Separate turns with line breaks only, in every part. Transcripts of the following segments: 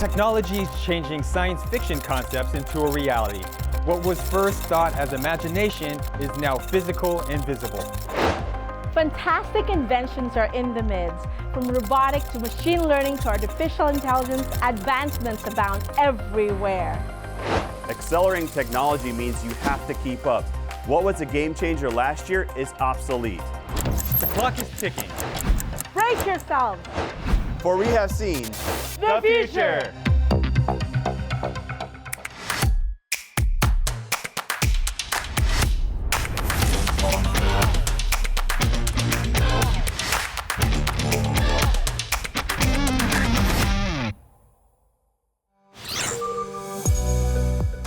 Technology is changing science fiction concepts into a reality. What was first thought as imagination is now physical and visible.
Fantastic inventions are in the midst. From robotics to machine learning to artificial intelligence, advancements abound everywhere.
Accelerating technology means you have to keep up. What was a game changer last year is obsolete.
The clock is ticking.
Brace yourselves.
For we have seen
The future.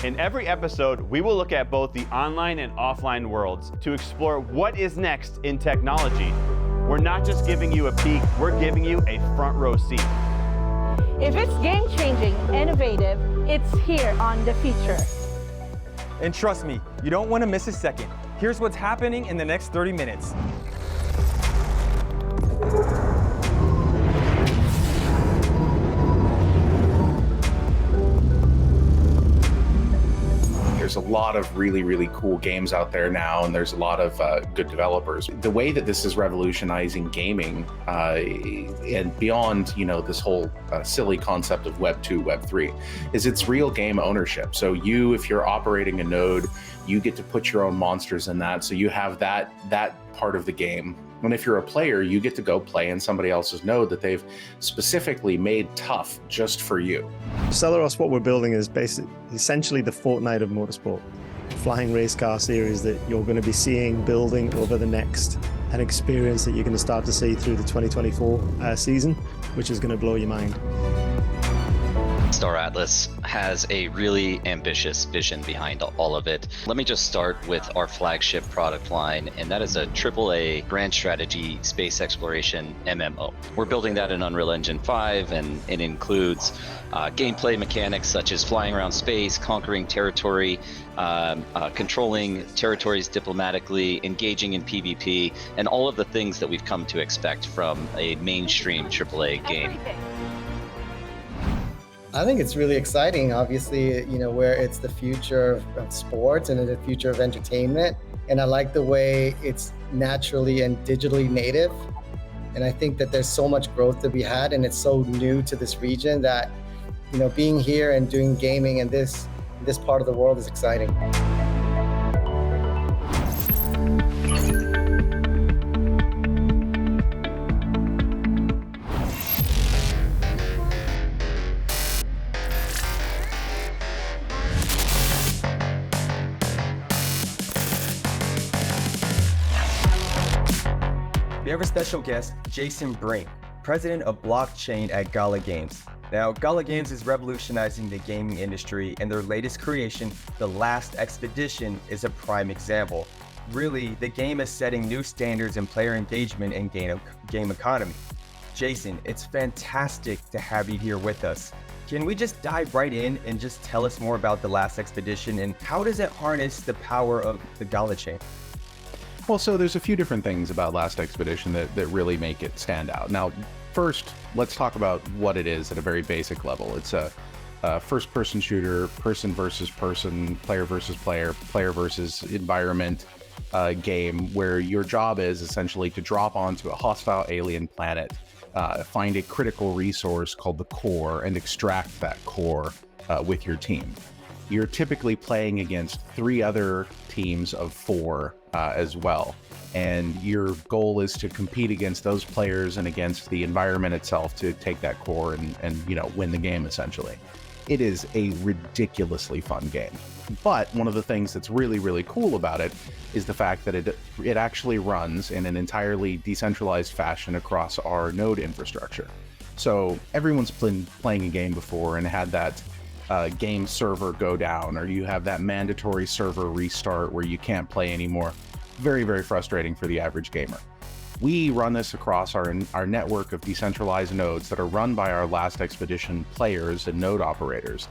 In every episode, we will look at both the online and offline worlds to explore what is next in technology. We're not just giving you a peek, we're giving you a front row seat.
If it's game-changing, innovative, it's here on The Future.
And trust me, you don't want to miss a second. Here's what's happening in the next 30 minutes.
There's a lot of really cool games out there now, and there's a lot of good developers. The way that this is revolutionizing gaming and beyond, this whole silly concept of Web 2, Web 3, is it's real game ownership. So if you're operating a node, you get to put your own monsters in that. So you have that part of the game. And if you're a player, you get to go play in somebody else's node that they've specifically made tough just for you.
Celeros, what we're building is essentially the Fortnite of motorsport. Flying race car series that you're going to be seeing building over the next, an experience that you're going to start to see through the 2024 season, which is going to blow your mind.
Star Atlas has a really ambitious vision behind all of it. Let me just start with our flagship product line, and that is a AAA grand strategy space exploration MMO. We're building that in Unreal Engine 5, and it includes gameplay mechanics such as flying around space, conquering territory, controlling territories diplomatically, engaging in PvP, and all of the things that we've come to expect from a mainstream AAA game.
I think it's really exciting, obviously, where it's the future of sports and the future of entertainment. And I like the way it's naturally and digitally native. And I think that there's so much growth to be had, and it's so new to this region that, being here and doing gaming in this part of the world is exciting.
We have a special guest, Jason Brink, president of blockchain at Gala Games. Now, Gala Games is revolutionizing the gaming industry, and their latest creation, The Last Expedition, is a prime example. Really, the game is setting new standards in player engagement and game economy. Jason, it's fantastic to have you here with us. Can we just dive right in and just tell us more about The Last Expedition, and how does it harness the power of the Gala chain?
Well, so there's a few different things about Last Expedition that really make it stand out. Now, first, let's talk about what it is at a very basic level. It's a first-person shooter, person versus person, player versus player, player versus environment game where your job is essentially to drop onto a hostile alien planet, find a critical resource called the core, and extract that core with your team. You're typically playing against 3 other teams of 4 as well. And your goal is to compete against those players and against the environment itself to take that core and win the game, essentially. It is a ridiculously fun game. But one of the things that's really cool about it is the fact that it actually runs in an entirely decentralized fashion across our node infrastructure. So everyone's been playing a game before and had that game server go down, or you have that mandatory server restart where you can't play anymore. Very frustrating for the average gamer. We run this across our network of decentralized nodes that are run by our Last Expedition players and node operators,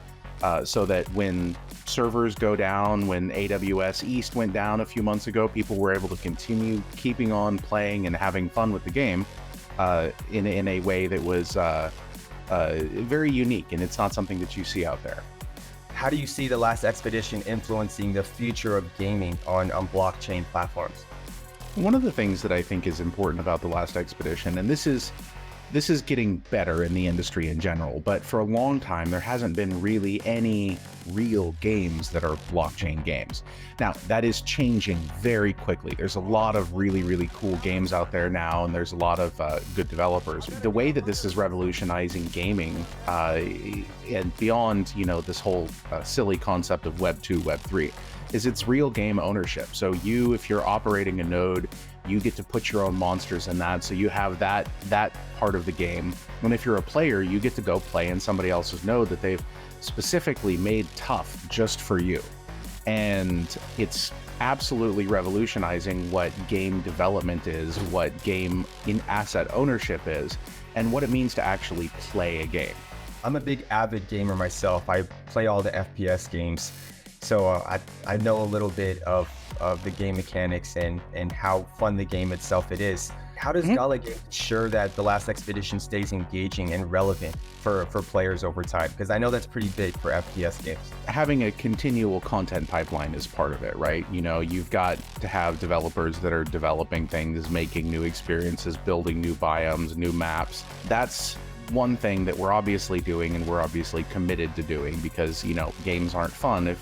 so that when servers go down, when AWS East went down a few months ago, people were able to continue keeping on playing and having fun with the game in a way that was very unique, and it's not something that you see out there.
How do you see the last expedition influencing the future of gaming on blockchain platforms?
One of the things that I think is important about the last expedition, and this is getting better in the industry in general, but for a long time there hasn't been really any real games that are blockchain games. Now that is changing very quickly. There's a lot of really cool games out there now, and there's a lot of good developers. The way that this is revolutionizing gaming and beyond, this whole silly concept of Web 2, Web 3, is it's real game ownership. So if you're operating a node, you get to put your own monsters in that, so you have that part of the game. And if you're a player, you get to go play in somebody else's node that they've specifically made tough just for you. And it's absolutely revolutionizing what game development is, what game in asset ownership is, and what it means to actually play a game.
I'm a big avid gamer myself. I play all the FPS games. So I know a little bit of the game mechanics and how fun the game itself it is. How does Gala Games ensure that the last expedition stays engaging and relevant for players over time? Because I know that's pretty big for FPS games.
Having a continual content pipeline is part of it, right? You've got to have developers that are developing things, making new experiences, building new biomes, new maps. That's one thing that we're obviously doing, and we're obviously committed to doing, because games aren't fun if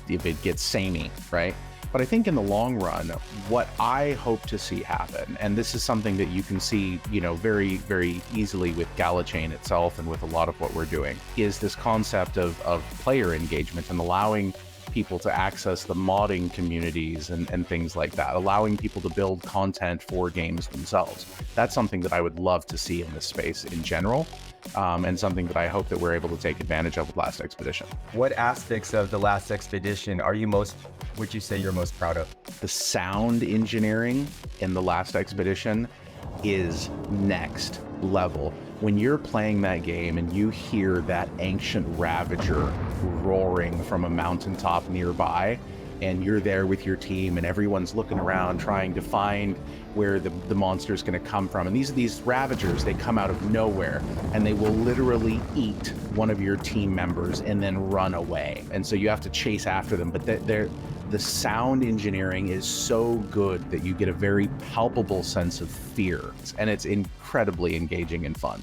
it gets samey, right? But I think in the long run, what I hope to see happen, and this is something that you can see, very easily with GalaChain itself and with a lot of what we're doing, is this concept of player engagement and allowing people to access the modding communities and things like that, allowing people to build content for games themselves. That's something that I would love to see in this space in general. And something that I hope that we're able to take advantage of with Last Expedition.
What aspects of the Last Expedition would you say you're most proud of?
The sound engineering in the Last Expedition is next level. When you're playing that game and you hear that ancient ravager roaring from a mountaintop nearby, and you're there with your team and everyone's looking around trying to find where the monster's going to come from. And these ravagers, they come out of nowhere and they will literally eat one of your team members and then run away. And so you have to chase after them. But the sound engineering is so good that you get a very palpable sense of fear. And it's incredibly engaging and fun.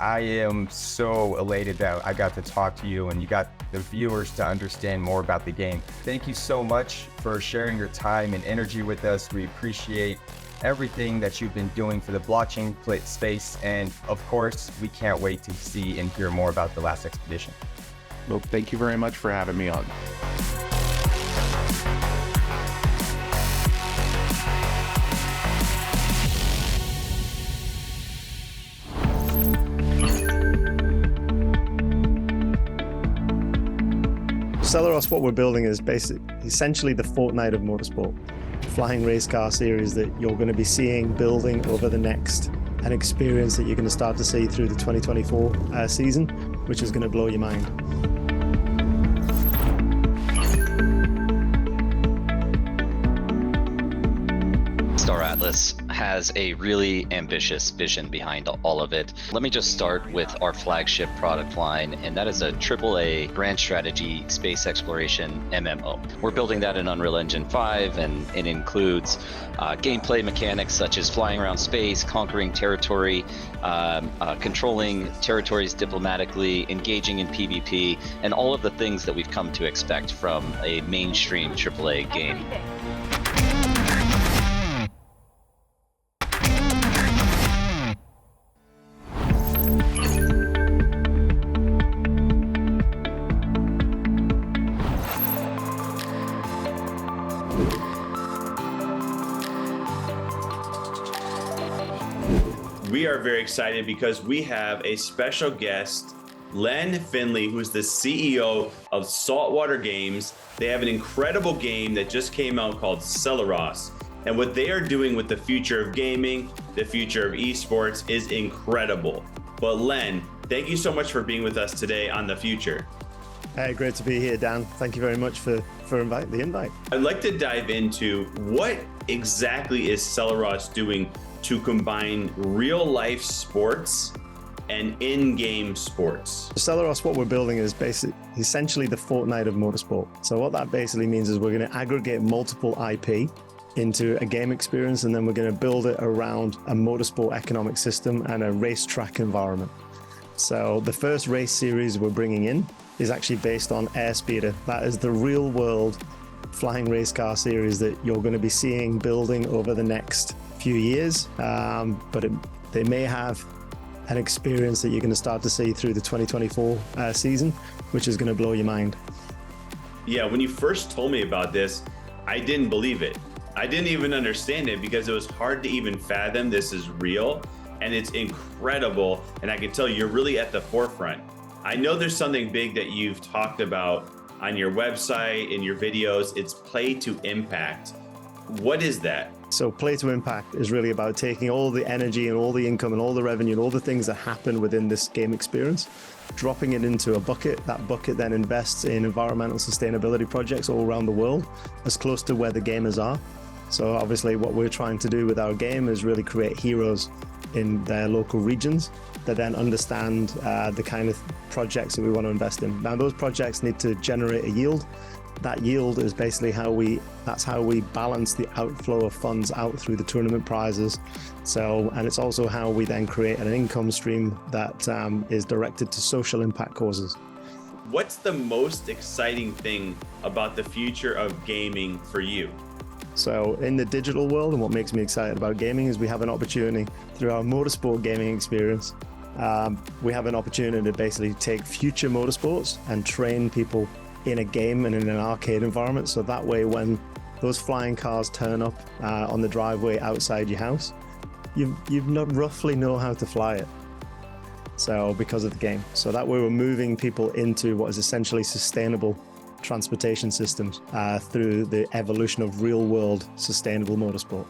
I am so elated that I got to talk to you and you got the viewers to understand more about the game. Thank you so much for sharing your time and energy with us. We appreciate everything that you've been doing for the blockchain space. And of course, we can't wait to see and hear more about the Last Expedition.
Well, thank you very much for having me on.
Celeros, what we're building is essentially the Fortnite of motorsport. Flying race car series that you're going to be seeing building over the next, an experience that you're going to start to see through the 2024 season, which is going to blow your mind.
Star Atlas has a really ambitious vision behind all of it. Let me just start with our flagship product line, and that is a AAA grand strategy space exploration MMO. We're building that in Unreal Engine 5, and it includes gameplay mechanics such as flying around space, conquering territory, controlling territories diplomatically, engaging in PvP, and all of the things that we've come to expect from a mainstream AAA game.
We are very excited because we have a special guest, Len Finley, who's the CEO of Saltwater Games. They have an incredible game that just came out called Celeros. And what they are doing with the future of gaming, the future of esports is incredible. But Len, thank you so much for being with us today on The Future.
Hey, great to be here, Dan. Thank you very much for the invite.
I'd like to dive into what exactly is Celeros doing to combine real life sports and in-game sports.
Celeros, what we're building is essentially the Fortnite of motorsport. So what that basically means is we're going to aggregate multiple IP into a game experience, and then we're going to build it around a motorsport economic system and a racetrack environment. So the first race series we're bringing in is actually based on Airspeeder. That is the real world flying race car series that you're going to be seeing building over the next few years. But they may have an experience that you're going to start to see through the 2024 season, which is going to blow your mind.
Yeah, when you first told me about this, I didn't believe it. I didn't even understand it because it was hard to even fathom this is real, and it's incredible. And I can tell you're really at the forefront. I know there's something big that you've talked about on your website, in your videos. It's play to impact. What is that?
So play to impact is really about taking all the energy and all the income and all the revenue and all the things that happen within this game experience, dropping it into a bucket. That bucket then invests in environmental sustainability projects all around the world, as close to where the gamers are. So obviously what we're trying to do with our game is really create heroes in their local regions that then understand the kind of projects that we want to invest in. Now those projects need to generate a yield. That yield is basically that's how we balance the outflow of funds out through the tournament prizes. And it's also how we then create an income stream that is directed to social impact causes.
What's the most exciting thing about the future of gaming for you?
So in the digital world, and what makes me excited about gaming is we have an opportunity through our motorsport gaming experience. We have an opportunity to basically take future motorsports and train people in a game and in an arcade environment. So that way, when those flying cars turn up on the driveway outside your house, you roughly know how to fly it. So because of the game. So that way we're moving people into what is essentially sustainable transportation systems through the evolution of real world sustainable motorsport.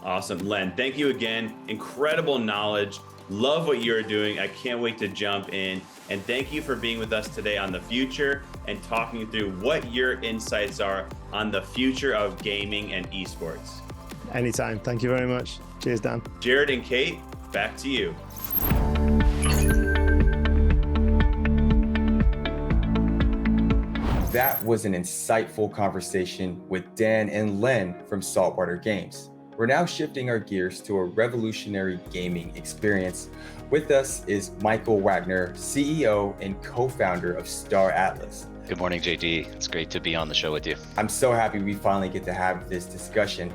Awesome. Len, thank you again. Incredible knowledge. Love what you're doing. I can't wait to jump in. And thank you for being with us today on the future and talking through what your insights are on the future of gaming and esports.
Anytime. Thank you very much. Cheers, Dan.
Jared and Kate, back to you.
That was an insightful conversation with Dan and Len from Saltwater Games. We're now shifting our gears to a revolutionary gaming experience. With us is Michael Wagner, CEO and co-founder of Star Atlas.
Good morning, JD. It's great to be on the show with you.
I'm so happy we finally get to have this discussion.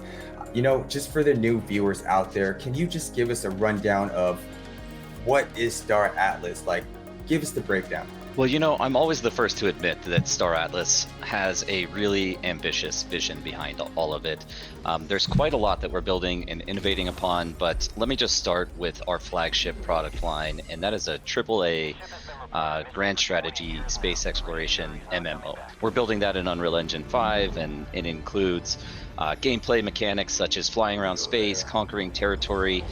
Just for the new viewers out there, can you just give us a rundown of what is Star Atlas? Give us the breakdown.
Well, I'm always the first to admit that Star Atlas has a really ambitious vision behind all of it. There's quite a lot that we're building and innovating upon, but let me just start with our flagship product line, and that is a AAA grand strategy space exploration MMO. We're building that in Unreal Engine 5, and it includes gameplay mechanics such as flying around space, conquering territory,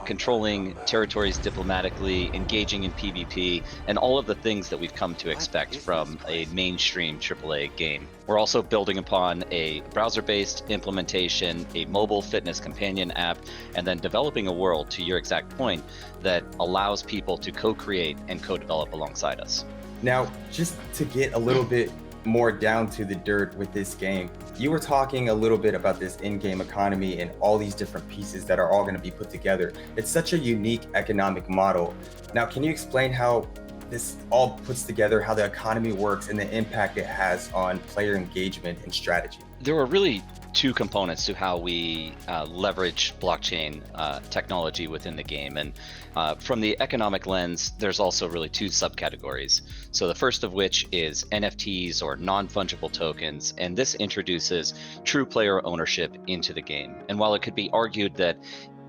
controlling territories diplomatically, engaging in PvP, and all of the things that we've come to expect from a mainstream AAA game. We're also building upon a browser-based implementation, a mobile fitness companion app, and then developing a world, to your exact point, that allows people to co-create and co-develop alongside us.
Now, just to get a little bit more down to the dirt with this game, you were talking a little bit about this in-game economy and all these different pieces that are all going to be put together. It's such a unique economic model. Now, can you explain how this all puts together, how the economy works and the impact it has on player engagement and strategy?
There are really two components to how we leverage blockchain technology within the game. And from the economic lens, there's also really two subcategories. So the first of which is NFTs, or non-fungible tokens, and this introduces true player ownership into the game. And while it could be argued that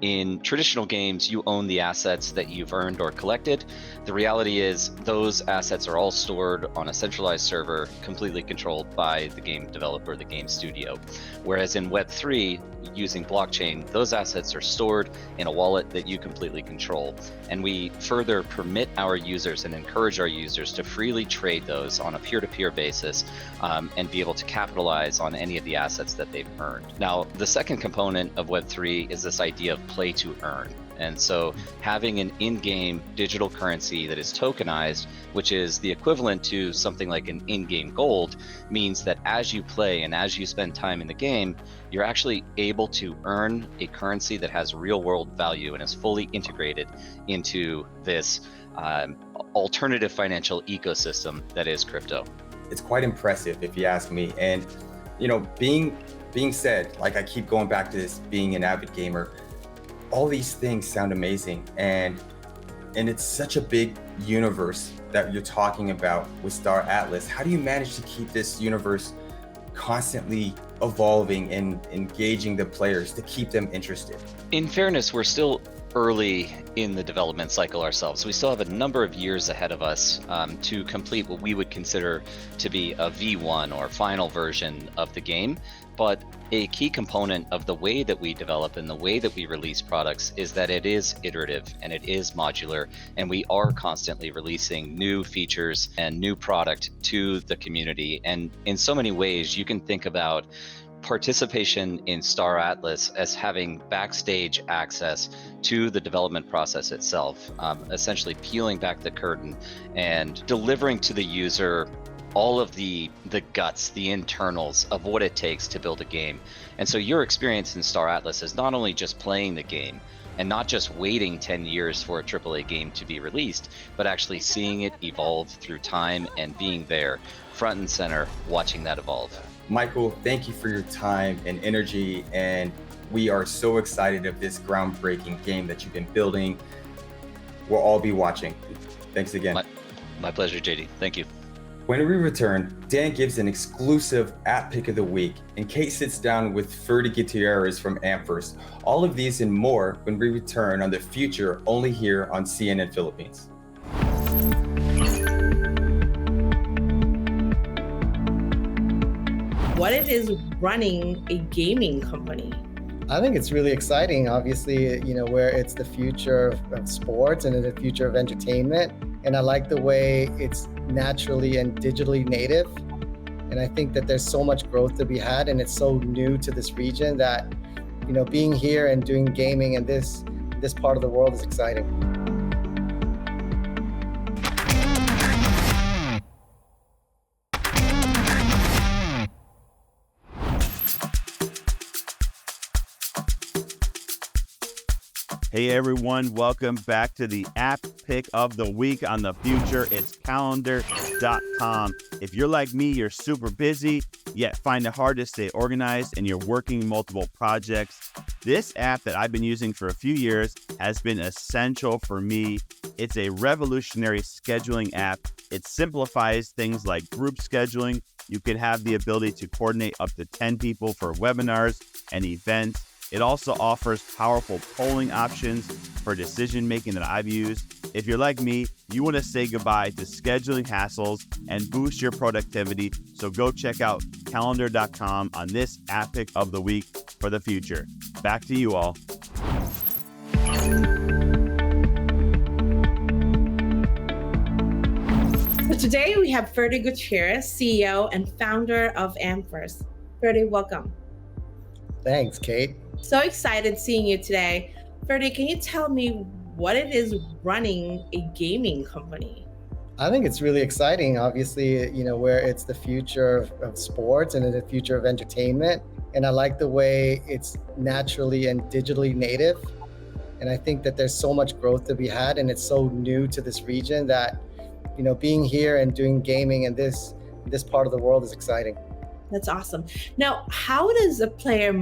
in traditional games, you own the assets that you've earned or collected, the reality is those assets are all stored on a centralized server, completely controlled by the game developer, the game studio. Whereas in Web3, using blockchain, those assets are stored in a wallet that you completely control. And we further permit our users and encourage our users to freely trade those on a peer-to-peer basis and be able to capitalize on any of the assets that they've earned. Now, the second component of Web3 is this idea of play to earn. And so having an in-game digital currency that is tokenized, which is the equivalent to something like an in-game gold, means that as you play and as you spend time in the game, you're actually able to earn a currency that has real-world value and is fully integrated into this alternative financial ecosystem that is crypto.
It's quite impressive if you ask me. And being said, like I keep going back to this, being an avid gamer, all these things sound amazing, and it's such a big universe that you're talking about with Star Atlas. How do you manage to keep this universe constantly evolving and engaging the players to keep them interested?
In fairness, we're still early in the development cycle ourselves. We still have a number of years ahead of us to complete what we would consider to be a V1 or final version of the game. But a key component of the way that we develop and the way that we release products is that it is iterative and it is modular, and we are constantly releasing new features and new product to the community. And in so many ways, you can think about participation in Star Atlas as having backstage access to the development process itself, essentially peeling back the curtain and delivering to the user all of the guts, the internals of what it takes to build a game. And so your experience in Star Atlas is not only just playing the game and not just waiting 10 years for a AAA game to be released, but actually seeing it evolve through time and being there front and center, watching that evolve.
Michael, thank you for your time and energy, and we are so excited of this groundbreaking game that you've been building. We'll all be watching. Thanks again.
My pleasure, JD. Thank you.
When we return, Dan gives an exclusive App Pick of the Week, and Kate sits down with Ferdy Gutierrez from Amphers. All of these and more when we return on The Future, only here on CNN Philippines.
What it is running a gaming company?
I think it's really exciting, obviously, where it's the future of sports and the future of entertainment. And I like the way it's naturally and digitally native. And I think that there's so much growth to be had, and it's so new to this region that, being here and doing gaming in this part of the world is exciting.
Hey everyone, welcome back to the App Pick of the Week on The Future. It's calendar.com. If you're like me, you're super busy, yet find it hard to stay organized and you're working multiple projects. This app that I've been using for a few years has been essential for me. It's a revolutionary scheduling app. It simplifies things like group scheduling. You can have the ability to coordinate up to 10 people for webinars and events. It also offers powerful polling options for decision making that I've used. If you're like me, you want to say goodbye to scheduling hassles and boost your productivity. So go check out calendar.com on this App Pick of the Week for the future. Back to you all.
So today we have Ferdy Gutierrez, CEO and founder of Amphers. Ferdy, welcome.
Thanks, Kate.
So excited seeing you today. Ferdy, can you tell me what it is running a gaming company?
I think it's really exciting, obviously, where it's the future of sports and the future of entertainment. And I like the way it's naturally and digitally native. And I think that there's so much growth to be had, and it's so new to this region that, being here and doing gaming in this part of the world is exciting.
That's awesome. Now, how does a player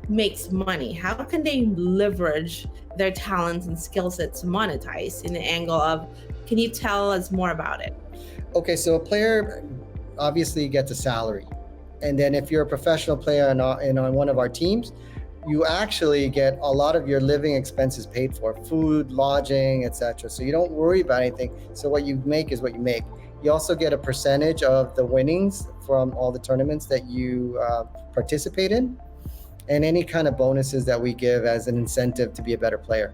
makes money? How can they leverage their talents and skill sets to monetize in the angle of, can you tell us more about it?
Okay, so a player obviously gets a salary. And then if you're a professional player and on one of our teams, you actually get a lot of your living expenses paid for, food, lodging, etc. So you don't worry about anything. So what you make is what you make. You also get a percentage of the winnings from all the tournaments that you participate in, and any kind of bonuses that we give as an incentive to be a better player.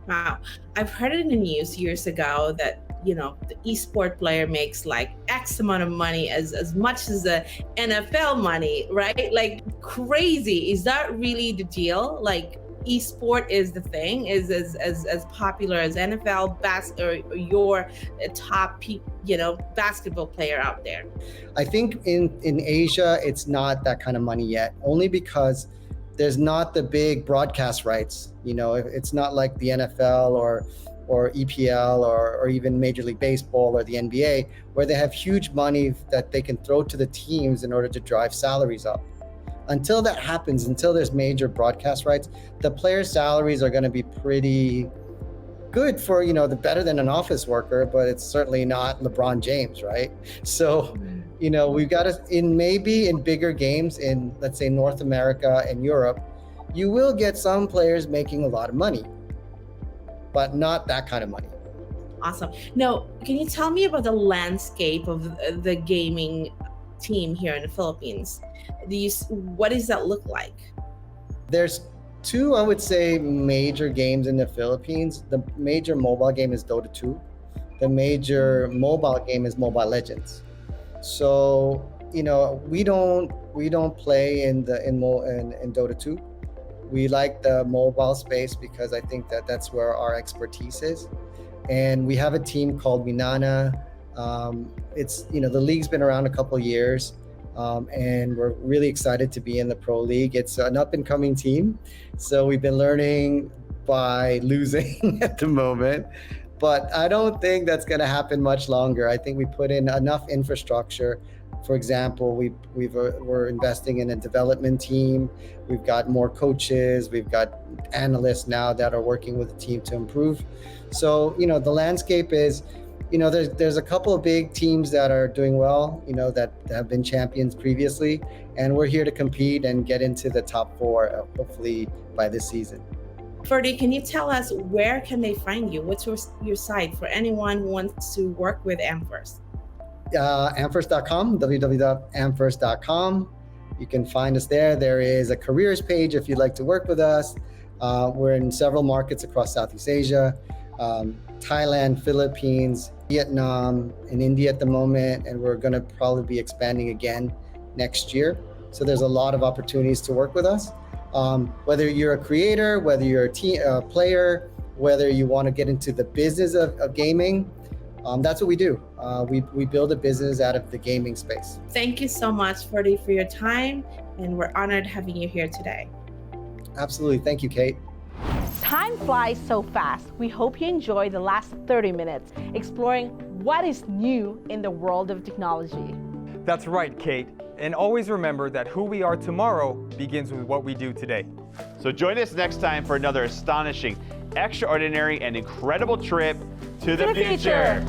Wow. I've heard it in the news years ago that, the esport player makes like X amount of money, as much as the NFL money, right? Like crazy. Is that really the deal? Like,
esport is the thing, is as popular as NFL or you're a top basketball player out there?
I think in Asia, it's not that kind of money yet, only because there's not the big broadcast rights. It's not like the NFL or EPL or even Major League Baseball or the NBA, where they have huge money that they can throw to the teams in order to drive salaries up. Until that happens, until there's major broadcast rights, the players' salaries are going to be pretty good for, the better than an office worker, but it's certainly not LeBron James, right? So, we've got to, in bigger games in, let's say, North America and Europe, you will get some players making a lot of money, but not that kind of money.
Awesome. Now, can you tell me about the landscape of the gaming team here in the Philippines? What does that look like?
There's two, I would say, major games in the Philippines. The major mobile game is Dota 2. The major mobile game is Mobile Legends. So, we don't play in Dota 2. We like the mobile space because I think that's where our expertise is. And we have a team called Minana. It's, the league's been around a couple of years. And we're really excited to be in the Pro League. It's an up and coming team. So we've been learning by losing at the moment, but I don't think that's going to happen much longer. I think we put in enough infrastructure. For example, we're investing in a development team. We've got more coaches. We've got analysts now that are working with the team to improve. So, the landscape is, there's a couple of big teams that are doing well, that have been champions previously, and we're here to compete and get into the top 4, hopefully by this season.
Ferdy, can you tell us where can they find you? What's your site for anyone who wants to work with Amfirst?
Amfirst.com, www.amfirst.com. You can find us there. There is a careers page if you'd like to work with us. We're in several markets across Southeast Asia, Thailand, Philippines, Vietnam, and India at the moment, and we're going to probably be expanding again next year. So there's a lot of opportunities to work with us. Whether you're a creator, whether you're a player, whether you want to get into the business of gaming, that's what we do. We build a business out of the gaming space.
Thank you so much, Ferdy, for your time, and we're honored having you here today.
Absolutely. Thank you, Kate.
Time flies so fast. We hope you enjoy the last 30 minutes exploring what is new in the world of technology.
That's right, Kate. And always remember that who we are tomorrow begins with what we do today.
So join us next time for another astonishing, extraordinary, and incredible trip to the future.